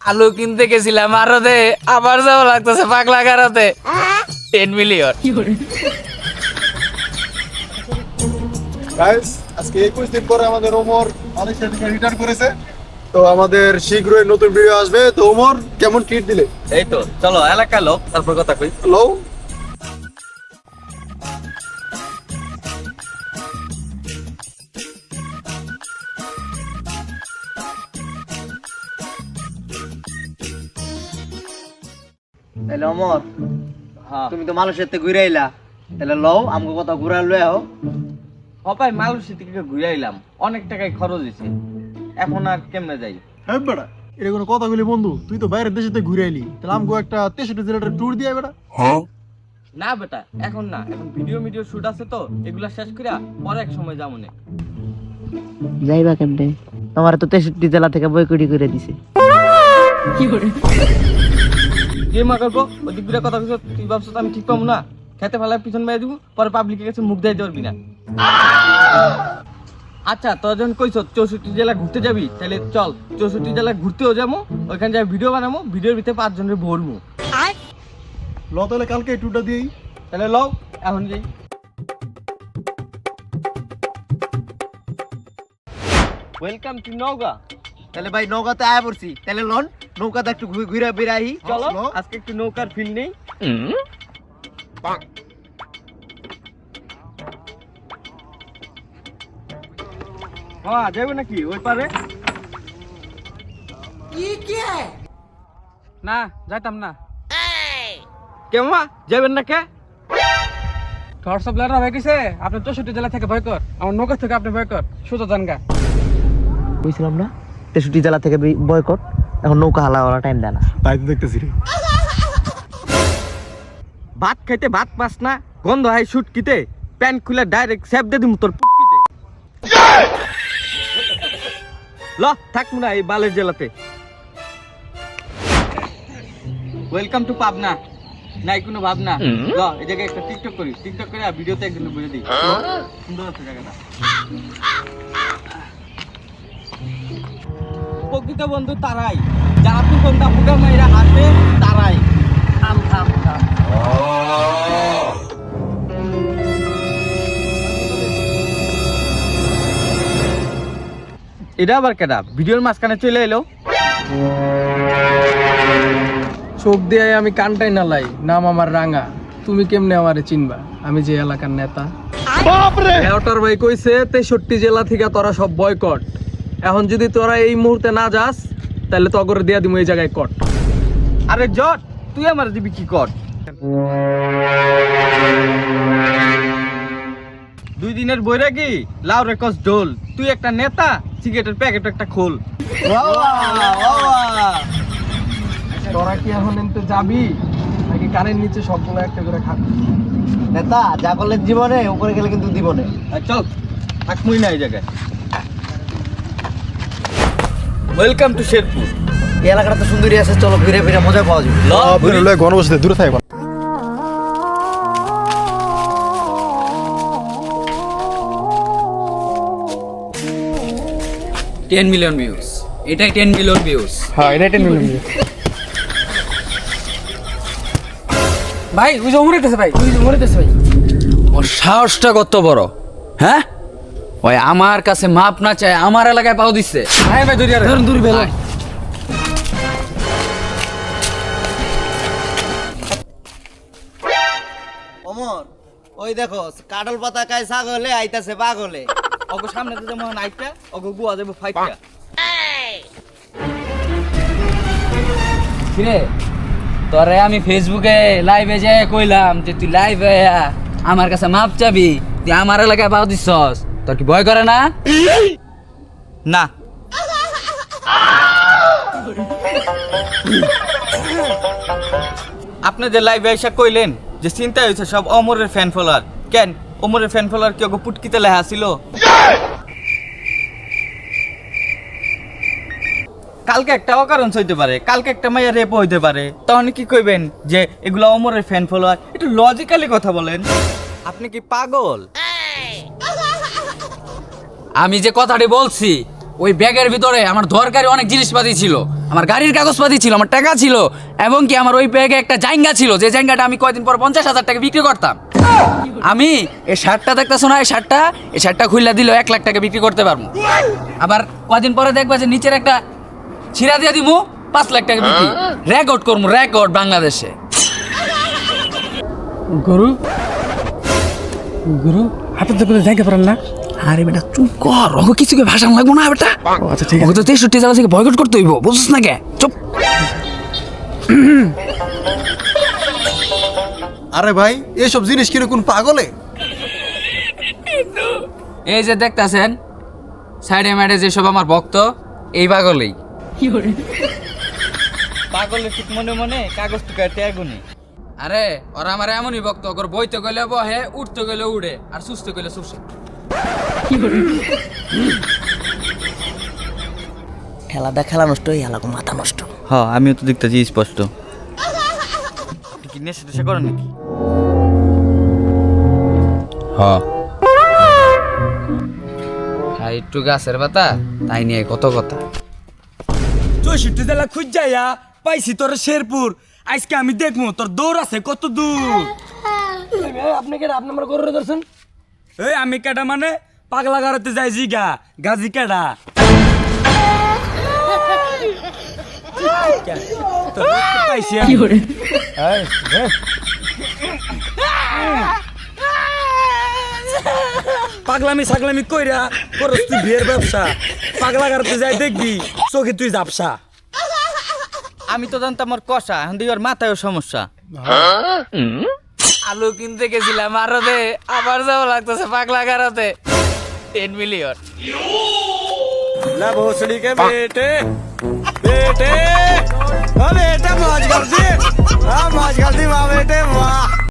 আলু কিনতে গেছিলাম আরতে, আবার যাওয়া লাগতেছে পাগলা গারতে। 10 মিলিয়ন। গাইস, আজকে 21 দিন পরে আমাদের ওমর মালয়েশিয়া থেকে রিটার্ন করেছে। তো আমাদের শীঘ্রই নতুন ভিডিও আসবে। তো ওমর, কেমন ট্রিট দিলে? এই তো চলো এলাকার লোক, তারপর কথা কই। হ্যালো। তাহলে অমর, হ্যাঁ তুমি তো মালয়েশিয়াতে ঘুরে আইলা, তাহলে লও আমাকে কথা ঘুরা লয়ে আও। ভাই মালয়েশিয়া থেকে ঘুরে আইলাম, অনেক টাকায় খরচ হয়েছে, এখন আর কেমনে যাই? হ্যাঁ বেটা, এটা কোনো কথা বলি বন্ধু? তুই তো বাইরের দেশেতে ঘুরে আইলি, তাহলে আমাকে একটা 63 জেলার ট্যুর দিয়ে বেটা। না বেটা, এখন না, এখন ভিডিও শুট আছে তো, এগুলা শেষ কইরা পরে এক সময় যাবো না। যাইবা কেমনে? তোমার তো 63 জেলা থেকে বয়কটি করে দিছে। কে মা করবো ওদিক ঘুরে কথা কইছ, তুই ভাবছো তো আমি ঠিক পাবো না? খেতে ফেলায় পিছন মেয়ে দিব, পরে পাবলিকের কাছে মুখ দিতে পারবি না। আচ্ছা, তোর যখন কইছ 64 জেলা ঘুরতে যাবি, তাহলে চল 64 জেলা ঘুরতেও যাবো, ওইখানে যাই ভিডিও বানাবো, ভিডিওর ভিতরে 5 জনের ভরবো। ল তাহলে কালকে এই ট্যুরটা দিই। তাহলে লও এখন যাই। Welcome to Naogaon. তাহলে ভাই নৌকাতে আয়া পড়ছি, তাহলে লন নৌকাতে একটু ঘুরে বেড়াই। চলো চলো। আজকে একটু নৌকার ফিল নেই। হ্যাঁ যাবে নাকি ওই পারে? না, যাইতাম না। কেমন যাবেন না কে? হোয়াটসঅ্যাপ লাইন হয়ে গেছে, আপনি 64 জেলা থেকে ভয় কর, আমার নৌকা থেকে আপনি ভয় কর, সুতো জানগা। বুঝছিলাম না 63 জেলা থেকে বয়কট, এখন নৌকা হালা ওরা টাইম দেয় না। তাই তো দেখতেছি রে। ভাত খাইতে ভাত পাস না, গন্ধ হয় শুটকিতে, প্যান্ট খুলে ডাইরেক্ট সেপ দিয়ে দিমু তোর পুটকিতে। ল থাকবো না এই বালের জেলাতে। Welcome to Pabna. নাই কোনো ভাবনা। ল এই জায়গায় একটা টিকটক করি, টিকটক করে ভিডিওতে একদিন বলে দিই। সুন্দর আছে জায়গাটা। প্রকৃত বন্ধু তারাই, যারা পুকন্দা ফুটা মাইরা হাতে তারাই। থাম থাম থাম। এটা আবার কেডা ভিডিওর মাঝখানে চলে এলো? চোখ দিয়ে আমি কানটাই না লাই, নাম আমার রাঙা। তুমি কেমনে আমারে চিনবা, আমি যে এলাকার নেতা। এটার ভাই কইছে 63 জেলা থেকে তোরা সব বয়কট। এখন যদি তোরা এই মুহূর্তে না যাস, তাহলে তো করে দিয়া দিমু এই জায়গায় কট। আরে জট, তুই আমার দিবি কি কর? 2 দিনের বৈরাগী লাউ রেকস ডোল, তুই একটা নেতা, সিগারেটের প্যাকেট একটা খোল। তোরা কি এখন এনতে যাবি নাকি কানের নিচে সবগুলো একটা করে খাবি? নেতা যা করলেন জীবনে, উপরে গেলে কিন্তু জীবনে। চল থাকমুই না এই জায়গায়। Welcome to Sherpur. এই এলাকাটা তো সুন্দরী আছে, চলো ঘুরে ফিরে মজা পাওয়া যাবে। ল বেরো লয় ঘনবসতি দূরে থাকবা। 10 মিলিয়ন ভিউজ, এটাই 10 মিলিয়ন ভিউজ। হ্যাঁ, এটা 10 মিলিয়ন। ভাই ওই যে মরেতেছে ভাই, ওই যে মরেতেছে ভাই। ওর সাহসটা কত বড়, হ্যাঁ? ওই আমার কাছে মাপ না চায়, আমার এলাকায় পাও দিচ্ছে। ভাই ভাই দূরে ধরুন, দূরে বেলা। অমর, ওই দেখো কাটল পাতা খায় ছাগলে, আইতাছে পাগলে। ওগো সামনে তো যেমন আইটা, ওগো বুয়া যাবো ফাইটটা। কিরে, তোরে আমি ফেসবুকে লাইভে যেয়ে কইলাম যে তুই লাইভে আমার কাছে মাপ চাবি, তুই আমার এলাকায় পাও দিচ্ছস, তোর কি ভয় করে না? না আপনি যে লাইভে এসে কইলেন যে চিন্তা হয়েছে সব অমরের ফ্যান ফলোয়ার, কেন অমরের ফ্যান ফলোয়ার কি ওগো পুটকিতে লেখা ছিল? কালকে একটা অকারণ হইতে পারে, কালকে একটা মাইয়া রেপ হইতে পারে, তখন কি কইবেন যে এগুলো অমরের ফ্যান ফলোয়ার? একটু লজিক্যালি কথা বলেন। আপনি কি পাগল? আমি যে কথাটি বলছি ওই ব্যাগের ভিতরে আমার দরকারি অনেক জিনিসপাতি ছিল, আমার গাড়ির কাগজপাতি ছিল, আমার টাকা ছিল, এবং কি আমার ওই ব্যাগে একটা জাইঙ্গা ছিল, যে জাইঙ্গাটা আমি কয়দিন পর 50,000 টাকা বিক্রি করতাম। আমি এই শার্টটা দেখতেছো না, এই শার্টটা খুললা দিলেও 1 লাখ টাকা বিক্রি করতে পারবো। আবার কয়দিন পরে দেখবা যে নিচের একটা ছিঁড়া দিয়ে দিমু, 5 লাখ টাকা বিক্রি। রেকর্ড করবো, রেকর্ড বাংলাদেশে। গুরু গুরু হাতে তো করে যাইতে পারেন না। আরে বেটা চুপ কর, ওকে কিছুকে ভাষণ লাগবো না বেটা। আচ্ছা ঠিক ওকে তো 63 জেলা থেকে বয়কট করতে হইব, বুঝছিস না কে? চুপ। আরে ভাই এসব জিনিস কিনে কোন পাগলে? এই যে দেখতাছেন সাইডে মাইডে যেসব আমার ভক্ত, এই পাগলেই। পাগলের ঠিক মনে মনে কাগজ টুকা ট্যাগুনি। আরে ওরা আমার এমনই ভক্ত, ওর বইতে গেলে বহে, উঠতে গেলে উড়ে, আর সুস্থ গেলে সুস্থ। খেলাটা খেলা নষ্ট হয়ে গেল, মাথা নষ্ট। হ্যাঁ আমিও তো দেখতেছি স্পষ্ট। কি নেশা টেশা করেন নাকি? হ্যাঁ একটু গাছের পাতা, তাই নিয়ে কত কথা। 64 জেলা খুঁজ যাইয়া পাইছি তোর শেরপুর। আজকে আমি দেখবো তোর দৌড় আছে কত দূর। আপনি কে? আপনি আমার গরুরে ধরছেন? এই আমি কেডা মানে পাগলা গাড়াতে যাই জিগা গাজি কেডা। পাইছি আমি। পাগলামি ছাগলামি কইরা করস তুই বিয়ের ব্যবসা। পাগলা গাড়াতে যাই দেখবি চোখে তুই যাবসা। আমি তো জানতাম আমার কষা, এখন দেখি ওর মাথায়ও সমস্যা। আলু কিনতে গেছিলাম আরতে, আবার যাওয়া লাগতেছে পাগলা গারতে। 10 মিলিয়ন। ला भोसड़ी के बेटे बेटे ओ बेटा मौज कर दे। हाँ मौज कर दे।